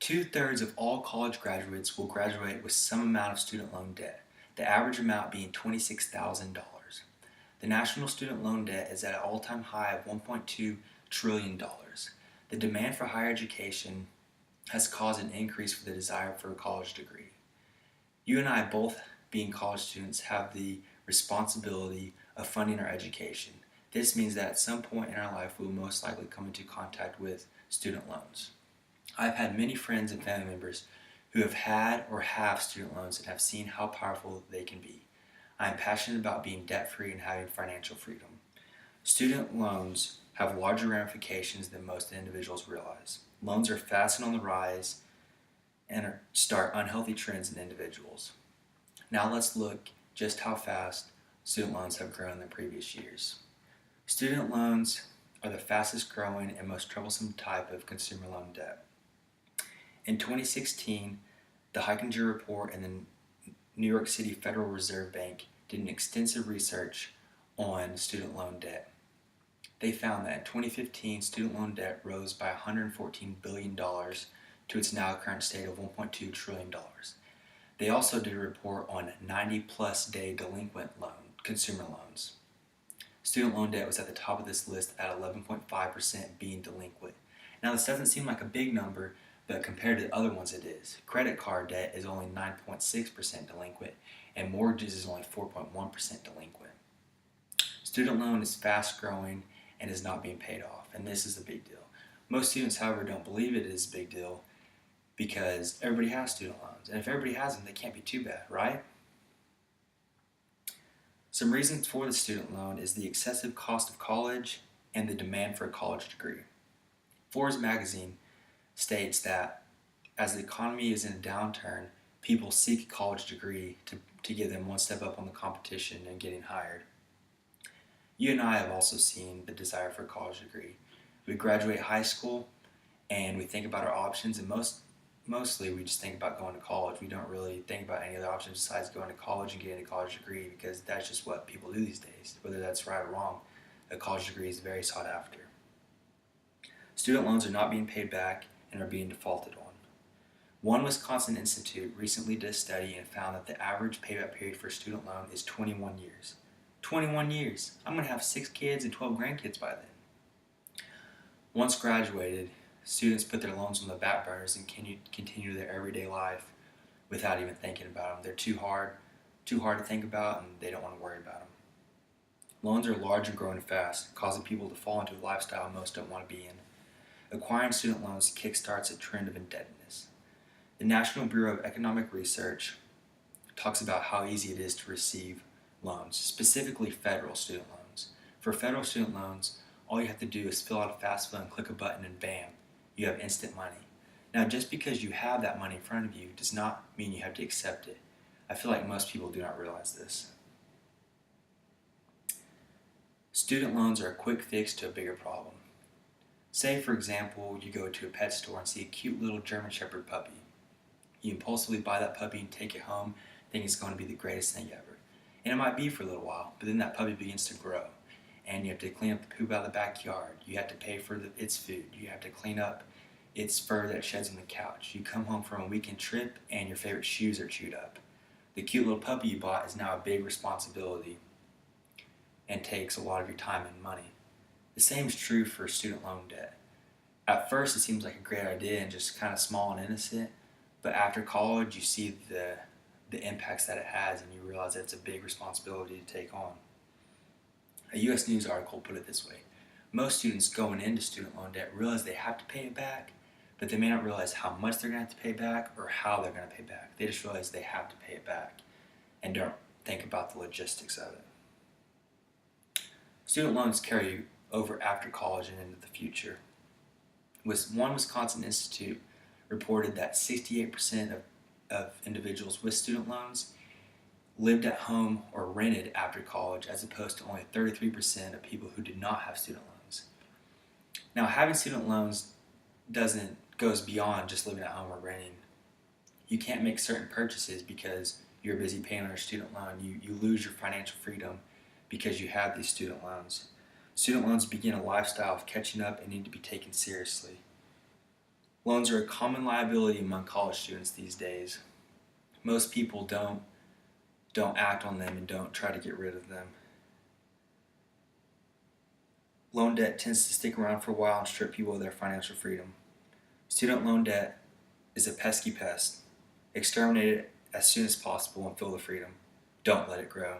2/3 of all college graduates will graduate with some amount of student loan debt, the average amount being $26,000. The national student loan debt is at an all-time high of $1.2 trillion. The demand for higher education has caused an increase for the desire for a college degree. You and I, both being college students, have the responsibility of funding our education. This means that at some point in our life we will most likely come into contact with student loans. I've had many friends and family members who have had or have student loans and have seen how powerful they can be. I am passionate about being debt-free and having financial freedom. Student loans have larger ramifications than most individuals realize. Loans are fast and on the rise and start unhealthy trends in individuals. Now let's look just how fast student loans have grown in the previous years. Student loans are the fastest growing and most troublesome type of consumer loan debt. In 2016, the Hechinger Report and the New York City Federal Reserve Bank did an extensive research on student loan debt. They found that in 2015, student loan debt rose by $114 billion to its now current state of $1.2 trillion. They also did a report on 90-plus day delinquent consumer loans. Student loan debt was at the top of this list at 11.5% being delinquent. Now this doesn't seem like a big number, but compared to other ones it is. Credit card debt is only 9.6% delinquent, and mortgages is only 4.1% delinquent. Student loan is fast growing and is not being paid off, and this is a big deal. Most students, however, don't believe it is a big deal because everybody has student loans, and if everybody has them, they can't be too bad, right? Some reasons for the student loan is the excessive cost of college and the demand for a college degree. Forbes magazine states that as the economy is in a downturn, people seek a college degree to get them one step up on the competition and getting hired. You and I have also seen the desire for a college degree. We graduate high school and we think about our options, and mostly we just think about going to college. We don't really think about any other options besides going to college and getting a college degree because that's just what people do these days. Whether that's right or wrong, a college degree is very sought after. Student loans are not being paid back and are being defaulted on. One Wisconsin Institute recently did a study and found that the average payback period for a student loan is 21 years. 21 years! I'm going to have 6 kids and 12 grandkids by then. Once graduated, students put their loans on the back burners and continue their everyday life without even thinking about them. They're too hard to think about, and they don't want to worry about them. Loans are large and growing fast, causing people to fall into a lifestyle most don't want to be in. Acquiring student loans kickstarts a trend of indebtedness. The National Bureau of Economic Research talks about how easy it is to receive loans, specifically federal student loans. For federal student loans, all you have to do is fill out a FAFSA and click a button and bam, you have instant money. Now, just because you have that money in front of you does not mean you have to accept it. I feel like most people do not realize this. Student loans are a quick fix to a bigger problem. Say, for example, you go to a pet store and see a cute little German Shepherd puppy. You impulsively buy that puppy and take it home, thinking it's going to be the greatest thing ever. And it might be for a little while, but then that puppy begins to grow. And you have to clean up the poop out of the backyard. You have to pay for its food. You have to clean up its fur that it sheds on the couch. You come home from a weekend trip and your favorite shoes are chewed up. The cute little puppy you bought is now a big responsibility and takes a lot of your time and money. The same is true for student loan debt. At first it seems like a great idea and just kind of small and innocent, but after college you see the impacts that it has and you realize that it's a big responsibility to take on. A U.S. News article put it this way: most students going into student loan debt realize they have to pay it back, but they may not realize how much they're going to have to pay back or how they're going to pay back. They just realize they have to pay it back and don't think about the logistics of it. Student loans carry over after college and into the future. One Wisconsin Institute reported that 68% of individuals with student loans lived at home or rented after college, as opposed to only 33% of people who did not have student loans. Now, having student loans goes beyond just living at home or renting. You can't make certain purchases because you're busy paying on your student loan. You lose your financial freedom because you have these student loans. Student loans begin a lifestyle of catching up and need to be taken seriously. Loans are a common liability among college students these days. Most people don't act on them and don't try to get rid of them. Loan debt tends to stick around for a while and strip people of their financial freedom. Student loan debt is a pesky pest. Exterminate it as soon as possible and feel the freedom. Don't let it grow.